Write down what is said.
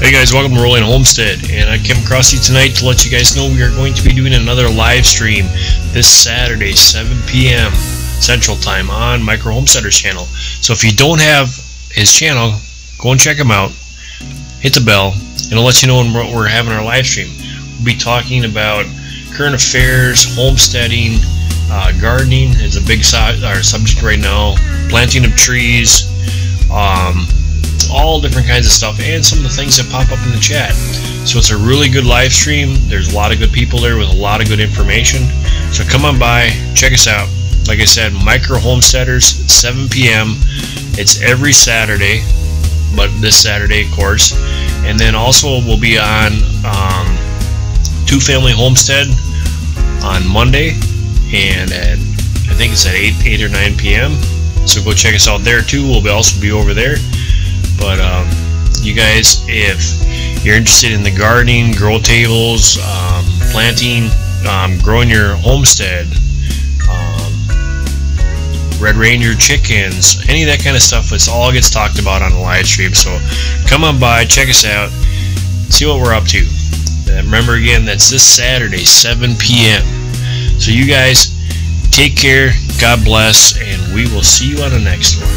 Hey guys, welcome to Rolling Homestead, and I came across you tonight to let you guys know we are going to be doing another live stream this Saturday, 7 p.m. Central Time on Micro Homesteaders channel. So if you don't have his channel, go and check him out, hit the bell, and it'll let you know when we're having our live stream. We'll be talking about current affairs, homesteading, gardening is a big subject right now, planting of trees, all different kinds of stuff, and some of the things that pop up in the chat. So it's a really good live stream. There's a lot of good people there with a lot of good information. So come on by, check us out. Like I said, Micro Homesteaders, 7 p.m. It's every Saturday, but this Saturday, of course. And then also we'll be on Two Family Homestead on Monday, and I think it's at 8 or 9 p.m. So go check us out there too. We'll also be over there. But you guys, if you're interested in the gardening, grow tables, planting, growing your homestead, Red Ranger chickens, any of that kind of stuff, it all gets talked about on the live stream. So come on by, check us out, see what we're up to. And remember again, that's this Saturday, 7 p.m. So you guys, take care, God bless, and we will see you on the next one.